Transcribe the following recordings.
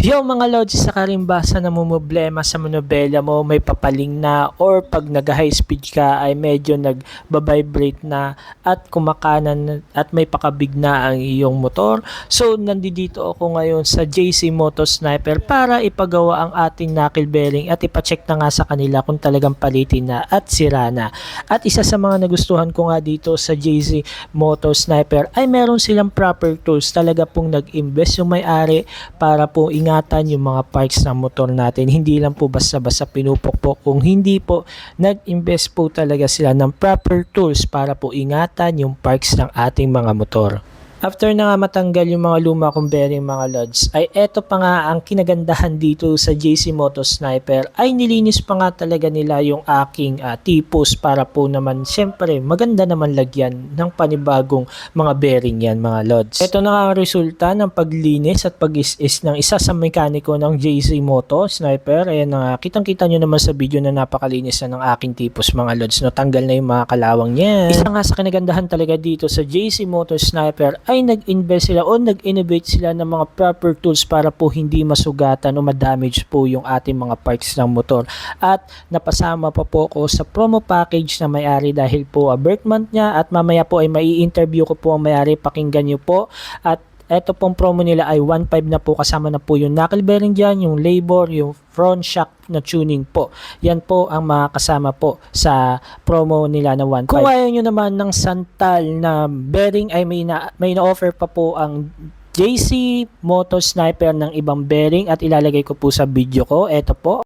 Yung mga lods sa karimbasa na mumblema sa monobela mo, may papaling na or pag nag-high speed ka ay medyo nag-vibrate na at kumakanan at may pakabig na ang iyong motor. So nandito ako ngayon sa JC Moto Sniper para ipagawa ang ating knuckle bearing at ipacheck na nga sa kanila kung talagang palitin na at sira na. At isa sa mga nagustuhan ko nga dito sa JC Moto Sniper ay meron silang proper tools. Talaga pong nag-invest yung may-ari para po ingatan yung mga parts ng motor natin. Hindi lang po basta-basta pinupukpok. Kung hindi po, nag-invest po talaga sila ng proper tools para po ingatan yung parts ng ating mga motor. After na nga matanggal yung mga luma kong bearing mga lods, ay eto pa nga ang kinagandahan dito sa JC Moto Sniper ay nilinis pa nga talaga nila yung aking tipos para po naman syempre maganda naman lagyan ng panibagong mga bearing yan mga lods. Eto na nga ang resulta ng paglinis at pag-is ng isa sa mekaniko ng JC Moto Sniper. Ayan na nga, kitang-kita nyo naman sa video na napakalinis na ng aking tipos mga lods. No, tanggal na yung mga kalawang niya. Isa nga sa kinagandahan talaga dito sa JC Moto Sniper ay nag-invest sila o nag-innovate sila ng mga proper tools para po hindi masugatan o ma-damage po yung ating mga parts ng motor. At napasama pa po ako sa promo package na may-ari dahil po birth month niya at mamaya po ay mai-interview ko po ang may-ari, pakinggan nyo po. At eto pong promo nila ay 1.5 na po, kasama na po yung knuckle bearing dyan, yung labor, yung front shock na tuning po. Yan po ang mga kasama po sa promo nila na 1.5. Kung ayaw nyo naman ng santal na bearing ay may na-offer pa po ang JC Moto Sniper ng ibang bearing at ilalagay ko po sa video ko. Eto po.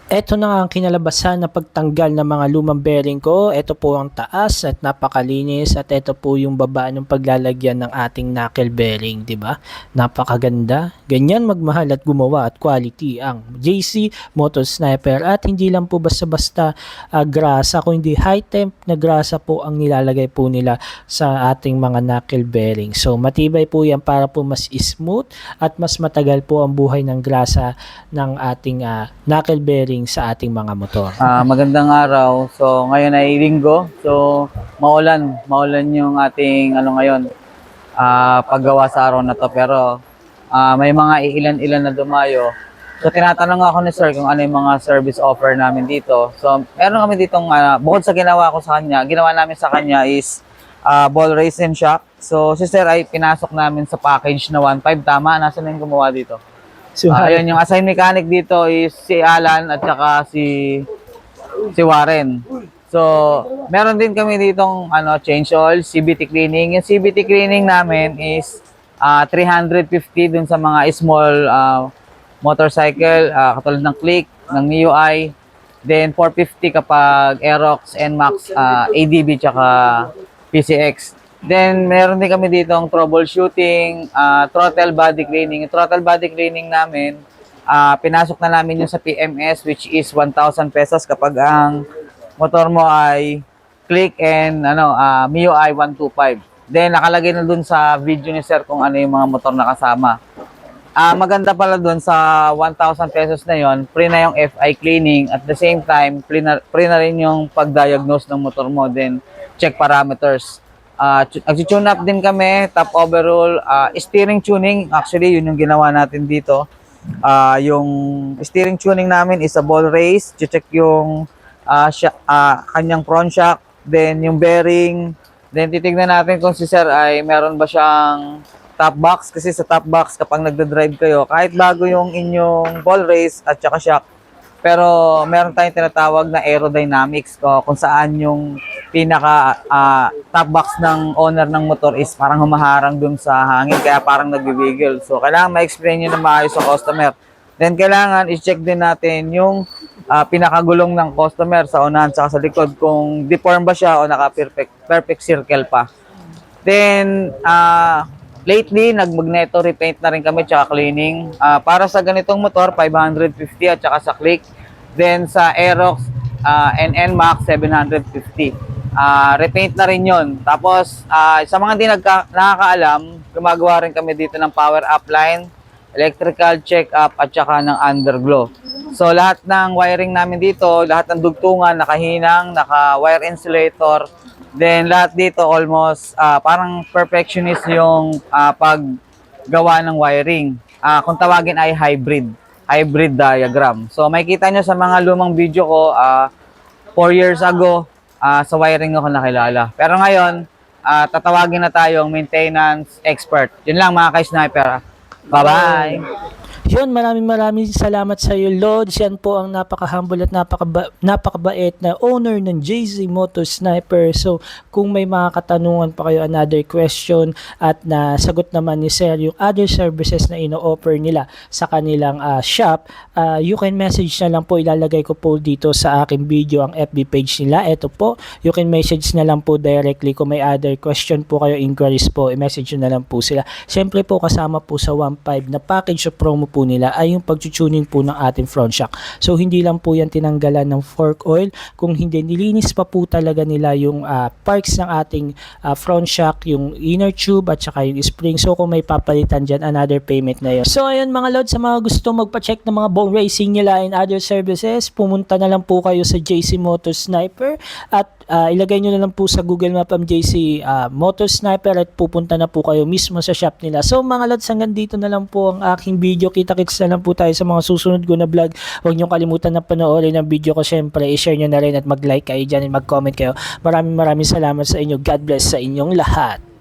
Ito na nga ang kinalabasan na pagtanggal ng mga lumang bearing ko. Ito po ang taas at napakalinis at ito po yung baba ng paglalagyan ng ating knuckle bearing, 'di ba? Napakaganda. Ganyan magmahal at gumawa at quality ang JC Moto Sniper at hindi lang po basta-basta grasa, kundi high temp na grasa po ang nilalagay po nila sa ating mga knuckle bearing. So matibay po 'yan para po mas smooth at mas matagal po ang buhay ng grasa ng ating knuckle bearing sa ating mga motor. Magandang araw. So ngayon ay linggo. So maulan yung ating ngayon paggawa sa araw na to, pero may mga ilan-ilan na dumayo. So tinatanong ako ni sir kung ano yung mga service offer namin dito. So meron kami ditong bukod sa ginawa namin sa kanya is ball race and shock. So si sir ay pinasok namin sa package na 1.5. Tama, nasa na yung gumawa dito? So, Ayun, yung assign mechanic dito is si Alan at saka si Warren. So, meron din kami ditong change oil, CVT cleaning. Yung CVT cleaning namin is 350 dun sa mga small motorcycle, katulad ng Click, ng MIUI. Then 450 kapag Aerox, NMAX, ADB, tsaka PCX. Then, meron din kami dito ang troubleshooting, throttle body cleaning. Yung throttle body cleaning namin, pinasok na namin yung sa PMS, which is 1,000 pesos kapag ang motor mo ay Click and MIUI 125. Then, nakalagay na dun sa video ni sir kung ano yung mga motor na kasama. Maganda pala dun sa 1,000 pesos na yon, free na yung FI cleaning. At the same time, free na rin yung pag-diagnose ng motor mo. Then, check parameters. Nag-tune up din kami, top overall, steering tuning. Actually, yun yung ginawa natin dito. Yung steering tuning namin is a ball race. Check yung kanyang front shock, then yung bearing. Then titignan natin kung si sir ay meron ba siyang top box. Kasi sa top box, kapag nagda-drive kayo, kahit bago yung inyong ball race at saka shock, pero meron tayong tinatawag na aerodynamics kung saan yung pinaka top box ng owner ng motor is parang humaharang dun sa hangin, kaya parang nagbibigil. So, kailangan ma-explain nyo na maayos sa customer. Then, kailangan i-check din natin yung pinakagulong ng customer sa unahan at sa likod, kung deform ba siya o naka-perfect circle pa. Then, lately, nag-magneto repaint na rin kami tsaka cleaning. Para sa ganitong motor, 550 at saka sa Click. Then sa Aerox and NMAX, 750. Repaint na rin yun. Tapos, sa mga hindi nakakaalam, gumagawa rin kami dito ng power up line, electrical check-up at saka ng underglow. So lahat ng wiring namin dito, lahat ng dugtungan, nakahinang, naka-wire insulator. Then lahat dito almost parang perfectionist yung paggawa ng wiring. kung tawagin ay hybrid diagram. So makikita nyo sa mga lumang video ko, 4 years ago, sa wiring ako nakilala. Pero ngayon, tatawagin na tayong maintenance expert. Yun lang mga ka-sniper. Bye-bye! Yun, maraming salamat sa iyo, Lods. Yan po ang napaka-humble at napakabait na owner ng JC Moto Sniper. So, kung may mga katanungan pa kayo, another question, at nasagot naman ni Sir yung other services na ino-offer nila sa kanilang shop, you can message na lang po. Ilalagay ko po dito sa aking video ang FB page nila. Ito po, you can message na lang po directly. Kung may other question po kayo, inquiries po, i-message na lang po sila. Siyempre po, kasama po sa 1.5 na package o promo po nila ay yung pag-tuning po ng ating front shock. So hindi lang po yan tinanggalan ng fork oil, kung hindi nilinis pa po talaga nila yung parts ng ating front shock, yung inner tube at saka yung spring. So kung may papalitan dyan, another payment na yun. So ayun mga lods, sa mga gusto magpa-check ng mga bone racing nila and other services, pumunta na lang po kayo sa JC Moto Sniper at ilagay nyo na lang po sa Google Map ang JC Moto Sniper at pupunta na po kayo mismo sa shop nila. So mga lods, hanggang dito na lang po ang aking video. Kita-kits na lang po tayo sa mga susunod ko na vlog. Huwag nyo kalimutan na panoorin ang video ko. Syempre, i-share nyo na rin at mag-like kayo dyan and mag-comment kayo. Maraming salamat sa inyo. God bless sa inyong lahat.